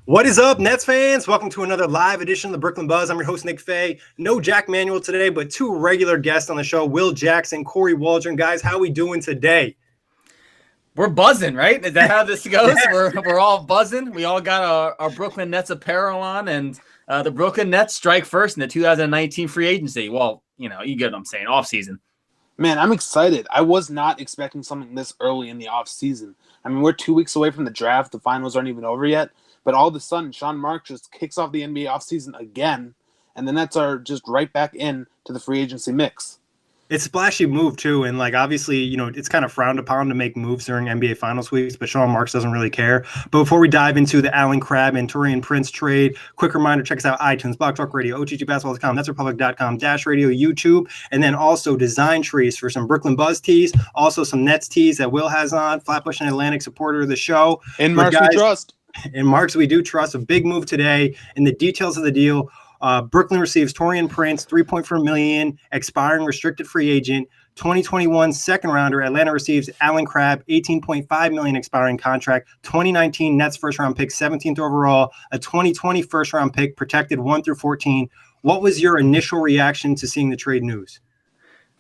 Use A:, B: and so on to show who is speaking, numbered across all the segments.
A: What is up, Nets fans? Welcome to another live edition of the Brooklyn Buzz. I'm your host, Nick Fay. No Jack Manuel today, but two regular guests on the show, Will Jackson, Corey Waldron. Guys, how we doing today?
B: We're buzzing, right? Is that how this goes? We're all buzzing. We all got our Brooklyn Nets apparel on, and the Brooklyn Nets strike first in the 2019 free agency. Well, you get what I'm saying, off season.
C: Man, I'm excited. I was not expecting something this early in the offseason. I mean, we're 2 weeks away from the draft. The finals aren't even over yet. But all of a sudden, Sean Marks just kicks off the NBA offseason again, and the Nets are just right back in to the free agency mix.
A: It's a splashy move, too. And, obviously, it's kind of frowned upon to make moves during NBA Finals weeks, but Sean Marks doesn't really care. But before we dive into the Allen Crabbe and Crabbe-Prince trade, quick reminder, check us out, iTunes, Blog Talk Radio, OTGBasketball.com, NetsRepublic.com, Dash Radio, YouTube, and then also design trees for some Brooklyn Buzz tees, also some Nets tees that Will has on, Flatbush and Atlantic supporter of the show.
C: In Marks we trust.
A: In Marks we do trust. A big move today. In the details of the deal, Brooklyn receives Crabbe-Prince, $3.4 million, expiring restricted free agent. 2021 second rounder. Atlanta receives Allen Crabbe, $18.5 million expiring contract. 2019 Nets first round pick, 17th overall. A 2020 first round pick, protected 1 through 14. What was your initial reaction to seeing the trade news?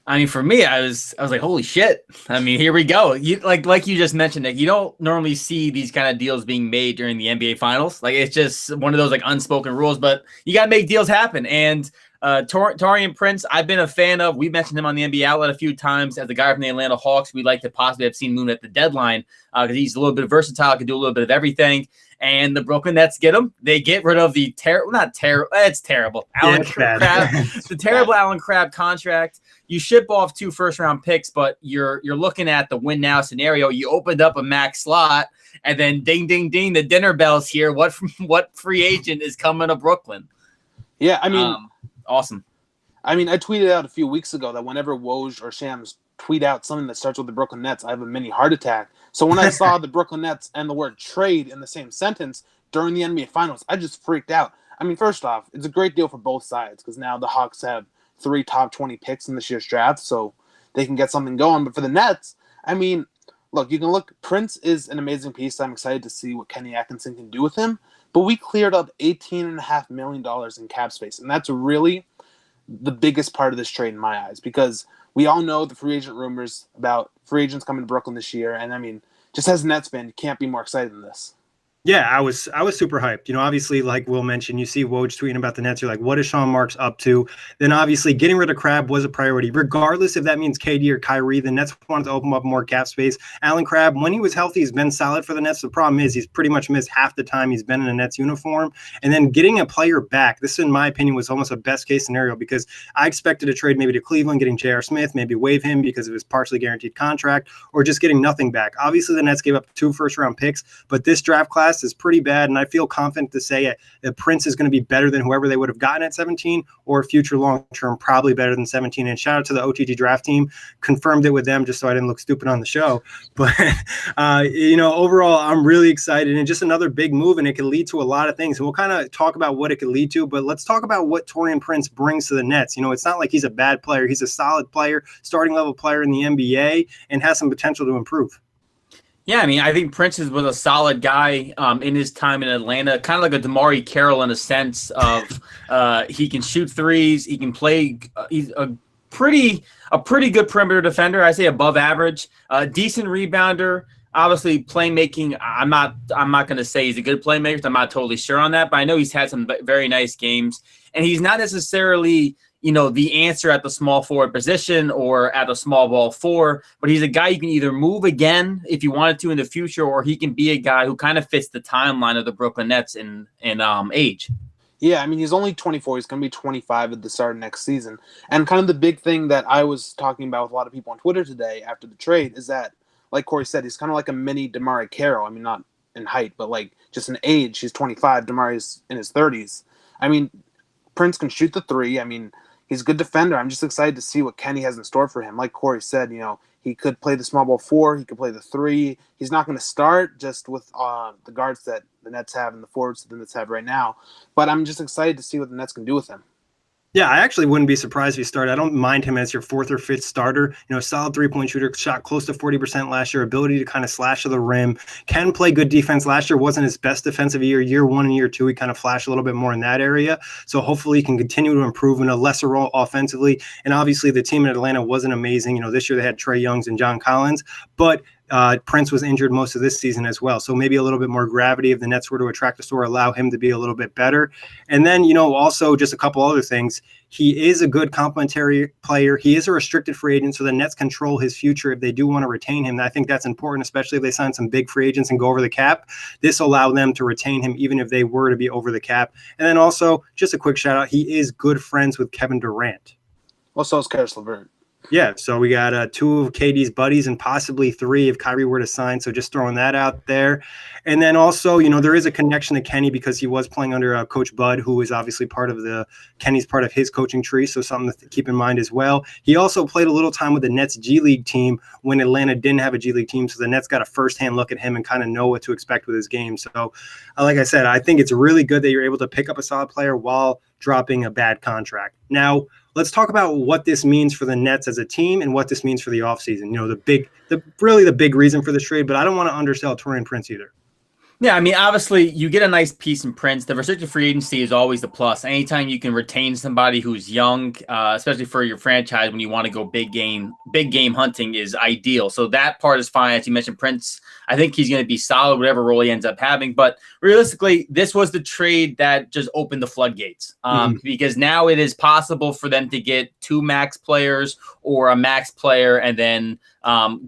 B: I mean, for me, I was like, holy shit. I mean, here we go. Like you just mentioned, Nick, you don't normally see these kind of deals being made during the NBA Finals. Like, it's just one of those unspoken rules, but you got to make deals happen. And Crabbe-Prince, I've been a fan of. We mentioned him on the NBA Outlet a few times as the guy from the Atlanta Hawks. We'd like to possibly have seen Moon at the deadline because he's a little bit versatile, can do a little bit of everything. And the Brooklyn Nets get him. They get rid of the it's terrible. Allen Crabbe, the terrible Allen Crabbe contract. You ship off 2 first-round picks, but you're looking at the win now scenario. You opened up a max slot, and then ding, ding, ding, the dinner bell's here. What free agent is coming to Brooklyn?
C: Yeah, I mean,
B: awesome.
C: I mean, I tweeted out a few weeks ago that whenever Woj or Shams tweet out something that starts with the Brooklyn Nets, I have a mini heart attack. So when I saw the Brooklyn Nets and the word trade in the same sentence during the NBA Finals, I just freaked out. I mean, first off, it's a great deal for both sides because now the Hawks have 3 top 20 picks in this year's draft, so they can get something going. But for the Nets, I mean, look, Prince is an amazing piece. I'm excited to see what Kenny Atkinson can do with him. But we cleared up $18.5 million in cap space, and that's really the biggest part of this trade in my eyes because we all know the free agent rumors about free agents coming to Brooklyn this year. And I mean, just as a Nets fan, you can't be more excited than this.
A: Yeah, I was super hyped. Obviously, like Will mentioned, you see Woj tweeting about the Nets. You're like, what is Sean Marks up to? Then obviously getting rid of Crabbe was a priority. Regardless if that means KD or Kyrie, the Nets wanted to open up more cap space. Allen Crabbe, when he was healthy, he's been solid for the Nets. The problem is he's pretty much missed half the time he's been in a Nets uniform. And then getting a player back, this in my opinion was almost a best case scenario because I expected a trade maybe to Cleveland, getting J.R. Smith, maybe waive him because of his partially guaranteed contract, or just getting nothing back. Obviously, the Nets gave up 2 first-round picks, but this draft class is pretty bad. And I feel confident to say that Prince is going to be better than whoever they would have gotten at 17 or future long-term, probably better than 17. And shout out to the OTG draft team. Confirmed it with them just so I didn't look stupid on the show. But, overall, I'm really excited. And just another big move, and it could lead to a lot of things. And we'll kind of talk about what it could lead to. But let's talk about what Crabbe-Prince brings to the Nets. It's not like he's a bad player. He's a solid player, starting-level player in the NBA, and has some potential to improve.
B: Yeah, I mean, I think Prince was a solid guy in his time in Atlanta, kind of like a DeMarre Carroll in a sense of he can shoot threes, he can play. He's a pretty good perimeter defender. I say above average, decent rebounder. Obviously, playmaking. I'm not going to say he's a good playmaker. I'm not totally sure on that, but I know he's had some very nice games, and he's not necessarily the answer at the small forward position or at the small ball 4, but he's a guy you can either move again if you wanted to in the future, or he can be a guy who kind of fits the timeline of the Brooklyn Nets in age.
C: Yeah, I mean, he's only 24. He's going to be 25 at the start of next season. And kind of the big thing that I was talking about with a lot of people on Twitter today after the trade is that, like Corey said, he's kind of like a mini DeMarre Carroll. I mean, not in height, but just in age. He's 25. DeMarre's in his 30s. I mean, Prince can shoot the 3. I mean, he's a good defender. I'm just excited to see what Kenny has in store for him. Like Corey said, he could play the small ball 4. He could play the 3. He's not going to start just with the guards that the Nets have and the forwards that the Nets have right now. But I'm just excited to see what the Nets can do with him.
A: Yeah, I actually wouldn't be surprised if he started. I don't mind him as your fourth or fifth starter. Solid 3-point shooter, shot close to 40% last year, ability to kind of slash to the rim, can play good defense. Last year wasn't his best defensive year. Year one and year two, he kind of flashed a little bit more in that area. So hopefully he can continue to improve in a lesser role offensively. And obviously the team in Atlanta wasn't amazing. This year they had Trae Youngs and John Collins, but Prince was injured most of this season as well. So maybe a little bit more gravity if the Nets were to attract a star, allow him to be a little bit better. And then, also just a couple other things. He is a good complementary player. He is a restricted free agent, so the Nets control his future if they do want to retain him. I think that's important, especially if they sign some big free agents and go over the cap. This will allow them to retain him even if they were to be over the cap. And then also, just a quick shout out, he is good friends with Kevin Durant.
C: Well, so is Karis LeVert.
A: Yeah, so we got two of KD's buddies and possibly three if Kyrie were to sign. So just throwing that out there. And then also, there is a connection to Kenny because he was playing under Coach Bud, who is obviously Kenny's part of his coaching tree. So something to keep in mind as well. He also played a little time with the Nets G League team when Atlanta didn't have a G League team. So the Nets got a firsthand look at him and kind of know what to expect with his game. So like I said, I think it's really good that you're able to pick up a solid player while dropping a bad contract. Now, let's talk about what this means for the Nets as a team and what this means for the offseason. The big reason for this trade, but I don't want to undersell Taurean Prince either.
B: Yeah, I mean, obviously, you get a nice piece in Prince. The restricted free agency is always the plus. Anytime you can retain somebody who's young, especially for your franchise when you want to go big game hunting is ideal. So that part is fine. As you mentioned, Prince, I think he's going to be solid, whatever role he ends up having. But realistically, this was the trade that just opened the floodgates because now it is possible for them to get two max players or a max player and then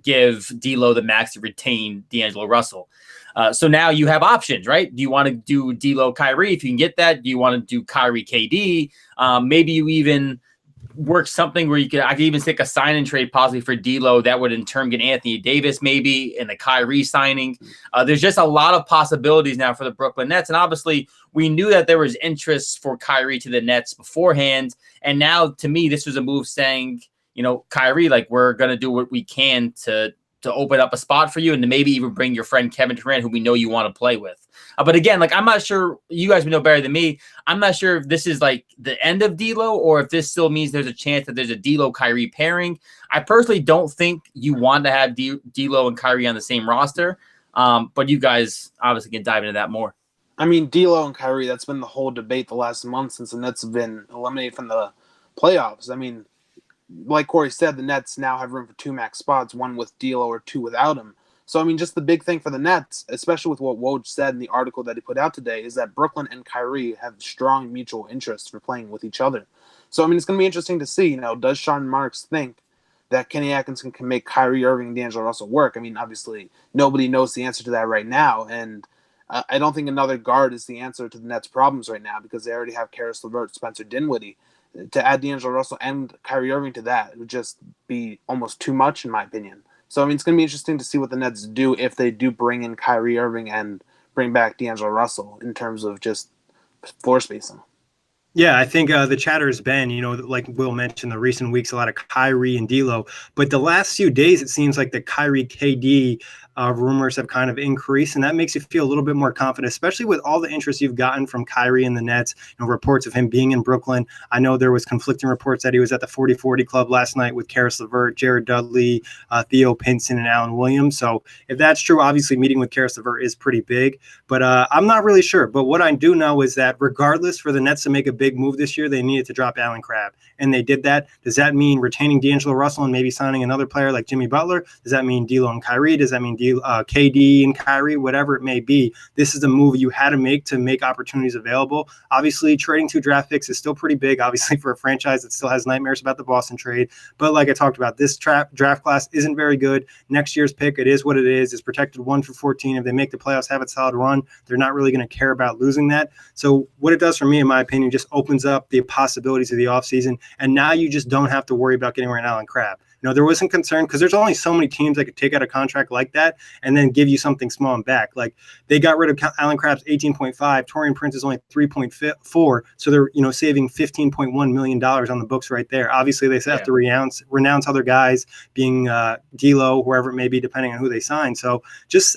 B: give D'Lo the max to retain D'Angelo Russell. So now you have options, right? Do you want to do D'Lo Kyrie if you can get that? Do you want to do Kyrie KD? Maybe you even work something where I could even take a sign and trade possibly for D'Lo that would in turn get Anthony Davis maybe and the Kyrie signing. There's just a lot of possibilities now for the Brooklyn Nets. And obviously we knew that there was interest for Kyrie to the Nets beforehand. And now to me, this was a move saying, Kyrie, we're going to do what we can to open up a spot for you and to maybe even bring your friend Kevin Durant, who we know you want to play with. But again, I'm not sure, you guys would know better than me. I'm not sure if this is the end of D'Lo or if this still means there's a chance that there's a D'Lo Kyrie pairing. I personally don't think you want to have D'Lo and Kyrie on the same roster. But you guys obviously can dive into that more.
C: I mean, D'Lo and Kyrie, that's been the whole debate the last month since the Nets have been eliminated from the playoffs. I mean, like Corey said, the Nets now have room for two max spots, one with D'Lo or two without him. So, I mean, just the big thing for the Nets, especially with what Woj said in the article that he put out today, is that Brooklyn and Kyrie have strong mutual interest for playing with each other. So, I mean, it's going to be interesting to see, does Sean Marks think that Kenny Atkinson can make Kyrie Irving and D'Angelo Russell work? I mean, obviously, nobody knows the answer to that right now, and I don't think another guard is the answer to the Nets' problems right now because they already have Karis LeVert, Spencer Dinwiddie. To add D'Angelo Russell and Kyrie Irving to that would just be almost too much, in my opinion. So, I mean, it's going to be interesting to see what the Nets do if they do bring in Kyrie Irving and bring back D'Angelo Russell in terms of just floor spacing.
A: Yeah, I think the chatter has been, like Will mentioned, the recent weeks, a lot of Kyrie and D'Lo. But the last few days, it seems like the Kyrie KD rumors have kind of increased, and that makes you feel a little bit more confident, especially with all the interest you've gotten from Kyrie and the Nets. Reports of him being in Brooklyn. I know there was conflicting reports that he was at the 40-40 club last night with Karis LeVert, Jared Dudley, Theo Pinson, and Alan Williams. So if that's true, obviously meeting with Karis LeVert is pretty big. But I'm not really sure. But what I do know is that regardless, for the Nets to make a big move this year, they needed to drop Allen Crabbe, and they did that. Does that mean retaining D'Angelo Russell and maybe signing another player like Jimmy Butler? Does that mean D'Lo and Kyrie? Does that mean KD and Kyrie? Whatever it may be, this is the move you had to make opportunities available. Obviously, trading 2 draft picks is still pretty big, obviously, for a franchise that still has nightmares about the Boston trade. But like I talked about, this draft class isn't very good. Next year's pick, it is what it is. It's protected 1 through 14. If they make the playoffs, have a solid run, they're not really going to care about losing that. So what it does for me, in my opinion, just opens up the possibilities of the offseason. And now you just don't have to worry about getting rid of Allen Crabbe. There wasn't concern because there's only so many teams that could take out a contract like that and then give you something small and back. Like they got rid of Allen Crabbe's 18.5, Taurean Prince is only 3.4, so they're saving $15.1 million on the books right there. Obviously, they have to renounce other guys, being D'Lo, wherever it may be, depending on who they sign. So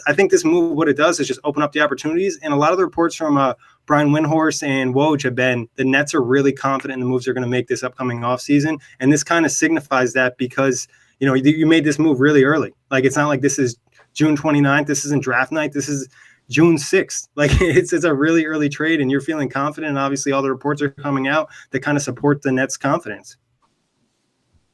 A: I think this move, what it does is just open up the opportunities. And a lot of the reports from Brian Windhorst and Woj have been, the Nets are really confident in the moves they're going to make this upcoming offseason. And this kind of signifies that because, you made this move really early. Like, it's not like this is June 29th. This isn't draft night. This is June 6th. Like, it's a really early trade, and you're feeling confident. And obviously all the reports are coming out that kind of support the Nets' confidence.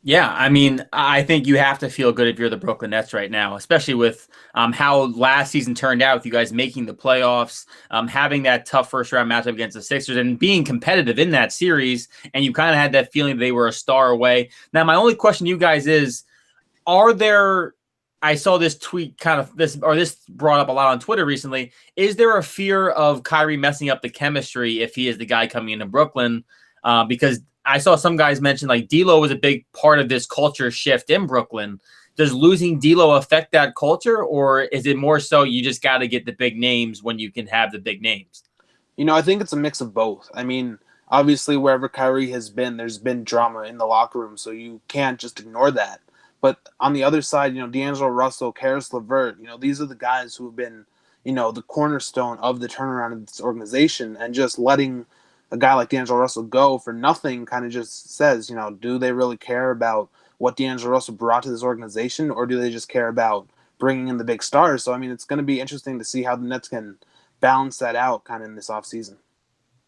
B: Yeah, I mean, I think you have to feel good if you're the Brooklyn Nets right now, especially with how last season turned out with you guys making the playoffs, having that tough first-round matchup against the Sixers and being competitive in that series, and you kind of had that feeling they were a star away. Now, my only question to you guys is, I saw this tweet this brought up a lot on Twitter recently. Is there a fear of Kyrie messing up the chemistry if he is the guy coming into Brooklyn? Because I saw some guys mention like D'Lo was a big part of this culture shift in Brooklyn. Does losing D'Lo affect that culture, or is it more so you just got to get the big names when you can have the big names?
C: I think it's a mix of both. I mean, obviously wherever Kyrie has been, there's been drama in the locker room, so you can't just ignore that. But on the other side, D'Angelo Russell, Karis LeVert, these are the guys who have been, the cornerstone of the turnaround of this organization, and just letting a guy like D'Angelo Russell go for nothing kind of just says, do they really care about what D'Angelo Russell brought to this organization, or do they just care about bringing in the big stars? So, I mean, it's going to be interesting to see how the Nets can balance that out kind of in this offseason.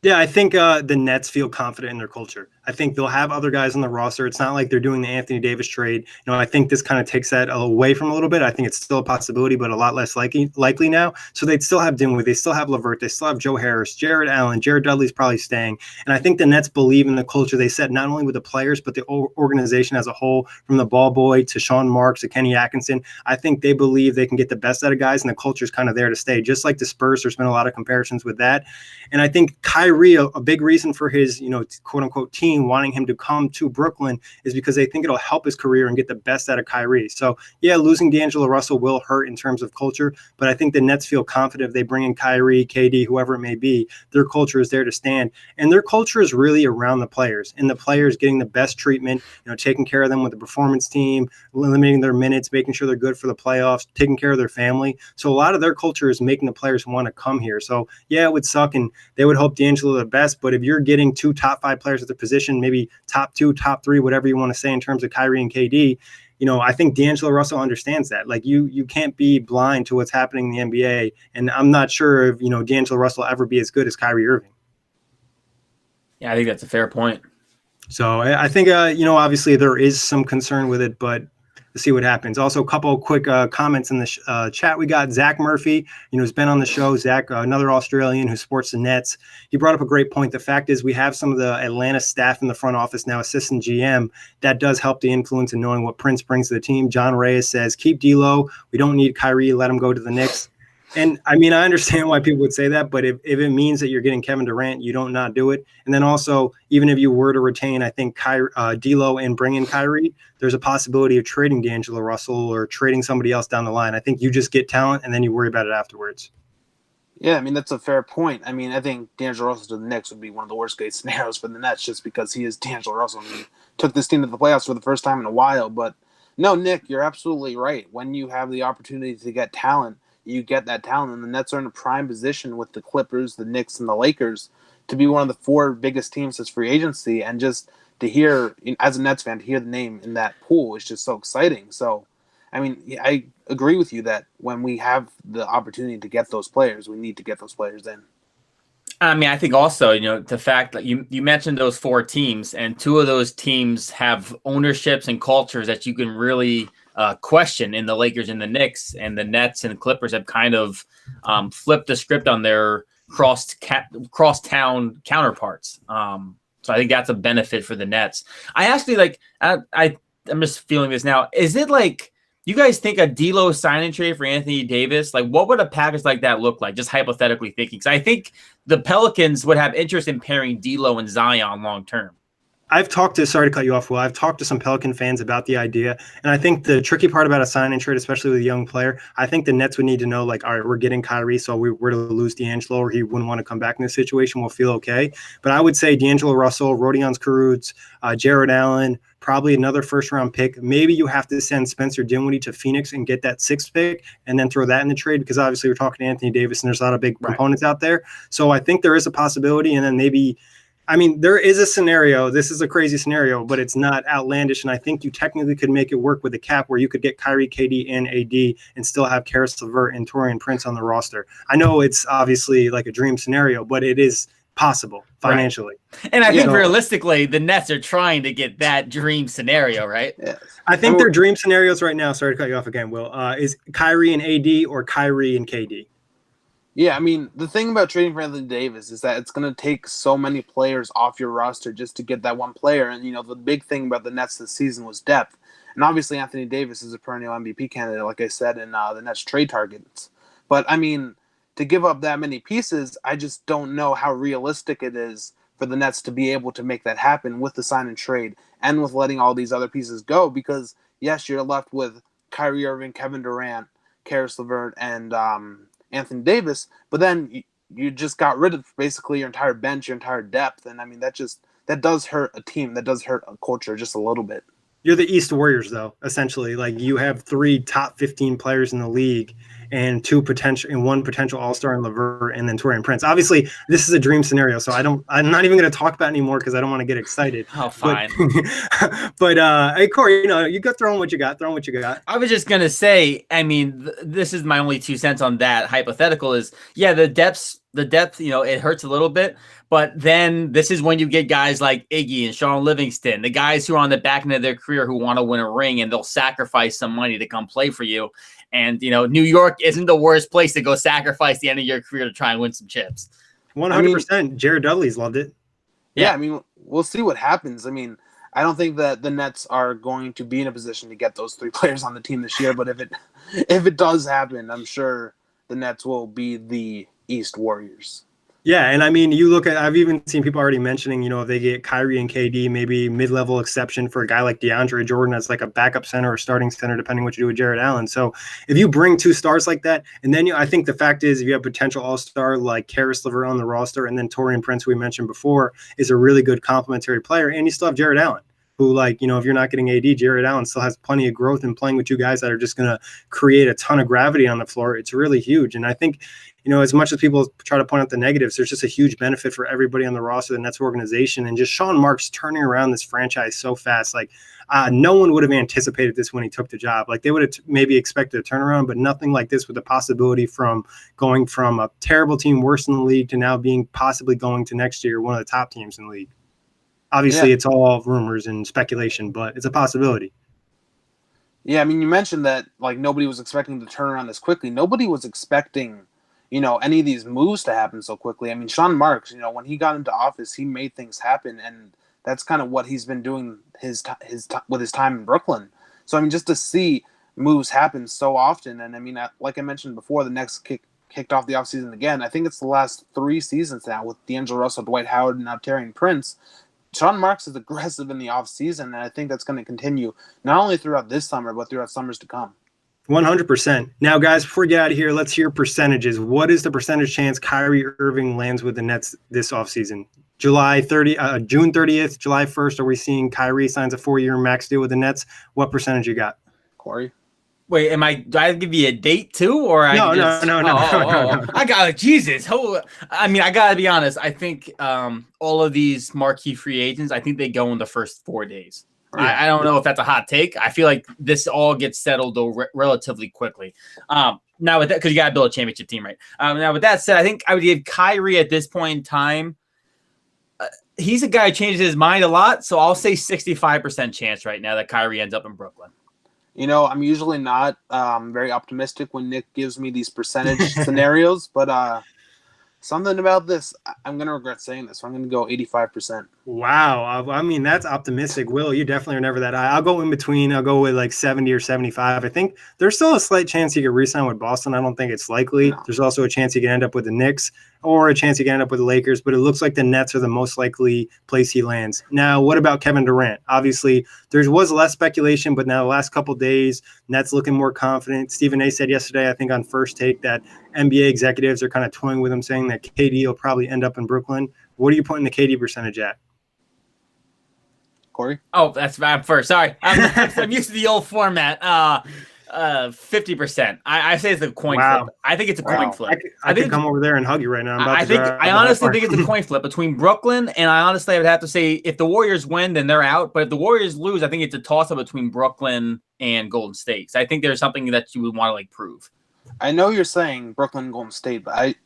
A: Yeah, I think the Nets feel confident in their culture. I think they'll have other guys on the roster. It's not like they're doing the Anthony Davis trade. I think this kind of takes that away from a little bit. I think it's still a possibility, but a lot less likely now. So they'd still have Dinwiddie. They still have LeVert. They still have Joe Harris, Jared Allen. Jared Dudley's probably staying. And I think the Nets believe in the culture they set, not only with the players, but the organization as a whole, from the ball boy to Sean Marks to Kenny Atkinson. I think they believe they can get the best out of guys, and the culture's kind of there to stay. Just like the Spurs, there's been a lot of comparisons with that. And I think Kyrie, a big reason for his, quote unquote team wanting him to come to Brooklyn is because they think it'll help his career and get the best out of Kyrie. So yeah, losing D'Angelo Russell will hurt in terms of culture, but I think the Nets feel confident if they bring in Kyrie, KD, whoever it may be, their culture is there to stand. And their culture is really around the players, and the players getting the best treatment, taking care of them with the performance team, limiting their minutes, making sure they're good for the playoffs, taking care of their family. So a lot of their culture is making the players want to come here. So yeah, it would suck, and they would hope D'Angelo the best, but if you're getting 2 top 5 players at the position, maybe top 2, top 3, whatever you want to say in terms of Kyrie and KD, I think D'Angelo Russell understands that. Like, you can't be blind to what's happening in the NBA, and I'm not sure if D'Angelo Russell will ever be as good as Kyrie Irving.
B: Yeah, I think that's a fair point.
A: So I think obviously there is some concern with it, but to see what happens. Also, a couple of quick comments in the chat. We got Zach Murphy, who's been on the show. Zach, another Australian who sports the Nets. He brought up a great point. The fact is we have some of the Atlanta staff in the front office now, assistant GM. That does help the influence in knowing what Prince brings to the team. John Reyes says, keep D'Lo. We don't need Kyrie. Let him go to the Knicks. And I mean, I understand why people would say that, but if it means that you're getting Kevin Durant, you don't not do it. And then also, even if you were to retain, I think D'Lo and bring in Kyrie, there's a possibility of trading D'Angelo Russell or trading somebody else down the line. I think you just get talent and then you worry about it afterwards.
C: Yeah, I mean, that's a fair point. I mean, I think D'Angelo Russell to the Knicks would be one of the worst case scenarios for the Nets just because he is D'Angelo Russell. And he took this team to the playoffs for the first time in a while. But no, Nick, you're absolutely right. When you have the opportunity to get talent, you get that talent, and the Nets are in a prime position with the Clippers, the Knicks, and the Lakers to be one of the 4 biggest teams this free agency. And just to hear, as a Nets fan, to hear the name in that pool is just so exciting. So, I mean, I agree with you that when we have the opportunity to get those players, we need to get those players in.
B: I mean, I think also, the fact that you mentioned those 4 teams, and 2 of those teams have ownerships and cultures that you can really question in the Lakers and the Knicks, and the Nets and the Clippers have kind of flipped the script on their cross-town counterparts. So I think that's a benefit for the Nets. I actually I'm just feeling this now. Is it like you guys think a D'Lo sign-in trade for Anthony Davis? Like, what would a package like that look like? Just hypothetically thinking, because I think the Pelicans would have interest in pairing D'Lo and Zion long term.
A: Sorry to cut you off, Will. I've talked to some Pelican fans about the idea. And I think the tricky part about a sign and trade, especially with a young player, I think the Nets would need to know, like, all right, we're getting Kyrie, so we were to lose D'Angelo or he wouldn't want to come back in this situation, we'll feel okay. But I would say D'Angelo Russell, Rodions Kurucs, Jared Allen, probably another first-round pick. Maybe you have to send Spencer Dinwiddie to Phoenix and get that 6th pick and then throw that in the trade because obviously we're talking to Anthony Davis and there's a lot of big components out there. So I think there is a possibility, and then maybe – I mean, there is a scenario. This is a crazy scenario, but it's not outlandish. And I think you technically could make it work with a cap where you could get Kyrie, KD, and AD and still have Karis LeVert and Taurean Prince on the roster. I know it's obviously like a dream scenario, but it is possible financially.
B: Right. And I think realistically, the Nets are trying to get that dream scenario, right?
C: Yes.
A: I think their dream scenarios right now, sorry to cut you off again, Will, is Kyrie and AD or Kyrie and KD.
C: Yeah, I mean, the thing about trading for Anthony Davis is that it's going to take so many players off your roster just to get that one player. And, the big thing about the Nets this season was depth. And obviously, Anthony Davis is a perennial MVP candidate, like I said, in the Nets trade targets. But, I mean, to give up that many pieces, I just don't know how realistic it is for the Nets to be able to make that happen with the sign and trade and with letting all these other pieces go. Because, yes, you're left with Kyrie Irving, Kevin Durant, Karis LeVert, and Anthony Davis, but then you just got rid of basically your entire bench, your entire depth, and I mean that does hurt a team, that does hurt a culture just a little bit.
A: You're the East Warriors, though, essentially. Like you have 3 top 15 players in the league and one potential all-star in LeVert and then Taurean Prince. Obviously, this is a dream scenario, so I'm not even going to talk about it anymore because I don't want to get excited.
B: Oh, fine.
A: But hey, Corey, you got throwing what you got.
B: I was just going to say, I mean, this is my only 2 cents on that hypothetical is, yeah, the depth, it hurts a little bit. But then this is when you get guys like Iggy and Sean Livingston, the guys who are on the back end of their career who want to win a ring and they'll sacrifice some money to come play for you. And, New York isn't the worst place to go sacrifice the end of your career to try and win some chips.
A: 100%. Jared Dudley's loved it.
C: Yeah, I mean, we'll see what happens. I mean, I don't think that the Nets are going to be in a position to get those 3 players on the team this year. But if it does happen, I'm sure the Nets will be the East Warriors.
A: Yeah, and I mean, I've even seen people already mentioning, if they get Kyrie and KD, maybe mid-level exception for a guy like DeAndre Jordan as like a backup center or starting center, depending what you do with Jared Allen. So if you bring 2 stars like that, and then I think the fact is if you have potential all-star like Karis LeVert on the roster, and then Taurean Prince, who we mentioned before, is a really good complementary player, and you still have Jared Allen, who if you're not getting AD, Jared Allen still has plenty of growth in playing with 2 guys that are just going to create a ton of gravity on the floor. It's really huge. And I think, as much as people try to point out the negatives, there's just a huge benefit for everybody on the roster, the Nets organization, and just Sean Marks turning around this franchise so fast. No one would have anticipated this when he took the job. They would have maybe expected a turnaround, but nothing like this with the possibility from going from a terrible team, worse in the league, to now being possibly going to next year one of the top teams in the league. Obviously, It's all rumors and speculation, but it's a possibility.
C: Yeah, I mean, you mentioned that nobody was expecting to turn around this quickly. Nobody was expecting any of these moves to happen so quickly. I mean, Sean Marks, when he got into office, he made things happen, and that's kind of what he's been doing with his time in Brooklyn. So, I mean, just to see moves happen so often, and I mean, like I mentioned before, the Nets kicked off the offseason again. I think it's the last 3 seasons now with D'Angelo Russell, Dwight Howard, and now Taurean Prince. Sean Marks is aggressive in the offseason, and I think that's going to continue not only throughout this summer, but throughout summers to come.
A: 100%. Now, guys, before we get out of here, let's hear percentages. What is the percentage chance Kyrie Irving lands with the Nets this offseason? June 30th, July 1st, are we seeing Kyrie signs a 4-year max deal with the Nets? What percentage you got?
C: Corey?
B: Wait, do I give you a date too, or
A: no.
B: I got Jesus. I mean, I gotta be honest. I think all of these marquee free agents, I think they go in the first 4 days. I don't know if that's a hot take. I feel like this all gets settled though relatively quickly. Now with that, because you got to build a championship team, right? Now with that said, I think I would give Kyrie at this point in time. He's a guy who changes his mind a lot, so I'll say 65% chance right now that Kyrie ends up in Brooklyn.
C: I'm usually not very optimistic when Nick gives me these percentage scenarios, but something about this, I'm going to regret saying this. So I'm going to go 85%.
A: Wow. I mean, that's optimistic. Will, you definitely are never that high. I'll go in between. I'll go with 70 or 75. I think there's still a slight chance he could re-sign with Boston. I don't think it's likely. No. There's also a chance he could end up with the Knicks. or a chance he can end up with the Lakers, but it looks like the Nets are the most likely place he lands. Now, what about Kevin Durant? Obviously, there was less speculation, but now the last couple of days, Nets looking more confident. Stephen A said yesterday, I think on First Take, that NBA executives are kind of toying with him, saying that KD will probably end up in Brooklyn. What are you putting the KD percentage at?
C: Corey?
B: Oh, I'm first. Sorry. I'm used to the old format. 50%. I say it's a coin flip. I think it's a coin flip.
A: I could come over there and hug you right now.
B: I honestly think it's a coin flip between Brooklyn, and I honestly would have to say if the Warriors win, then they're out. But if the Warriors lose, I think it's a toss-up between Brooklyn and Golden State. So I think there's something that you would want to like prove.
C: I know you're saying Brooklyn and Golden State, but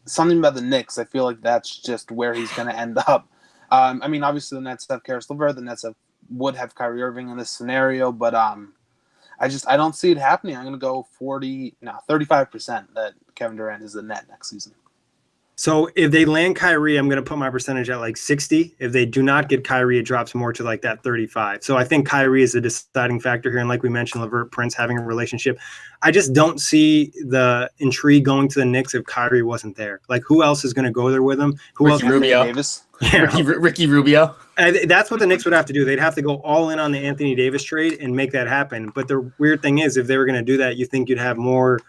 C: something about the Knicks, I feel like that's just where he's going to end up. I mean, obviously the Nets have Karis LeVert, the Nets would have Kyrie Irving in this scenario, but I don't see it happening. I'm going to go 35% that Kevin Durant is the net next season.
A: So if they land Kyrie, I'm going to put my percentage at like 60. If they do not get Kyrie, it drops more to like that 35. So I think Kyrie is the deciding factor here. And like we mentioned, LeVert, Prince having a relationship. I just don't see the intrigue going to the Knicks if Kyrie wasn't there. Like, who else is going to go there with him? Who else?
B: Rubio.
C: Davis.
A: Yeah.
B: Ricky Rubio.
A: That's what the Knicks would have to do. They'd have to go all in on the Anthony Davis trade and make that happen. But the weird thing is, if they were going to do that, you think you'd have more,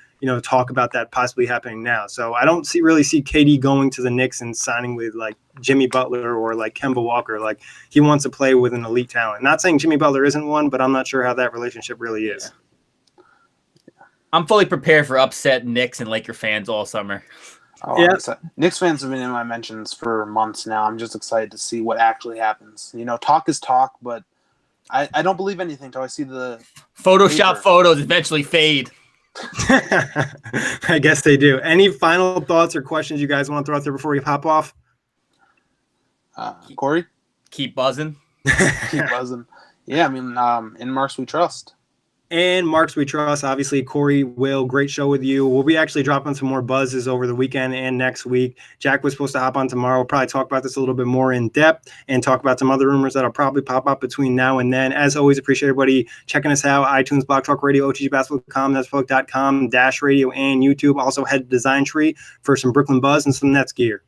A: talk about that possibly happening now. So I don't really see KD going to the Knicks and signing with like Jimmy Butler or like Kemba Walker. Like, he wants to play with an elite talent. Not saying Jimmy Butler isn't one, but I'm not sure how that relationship really is.
B: I'm fully prepared for upset Knicks and Laker fans all summer.
C: Oh, yeah. Knicks fans have been in my mentions for months now. I'm just excited to see what actually happens. Talk is talk, but I don't believe anything until I see the
B: Photoshop
C: paper.
B: Photos eventually fade.
A: I guess they do. Any final thoughts or questions you guys want to throw out there before we hop off?
C: Corey?
B: Keep buzzing.
C: Keep buzzing. Yeah, I mean, in Marks we trust.
A: And Marks we trust. Obviously, Corey, Will, great show with you. We'll be actually dropping some more buzzes over the weekend and next week. Jack was supposed to hop on tomorrow. We'll probably talk about this a little bit more in depth and talk about some other rumors that'll probably pop up between now and then. As always, appreciate everybody checking us out. iTunes, Blog Talk Radio, OTGBasketball.com, Netsbook.com, Dash Radio, and YouTube. Also head to Design Tree for some Brooklyn Buzz and some Nets gear.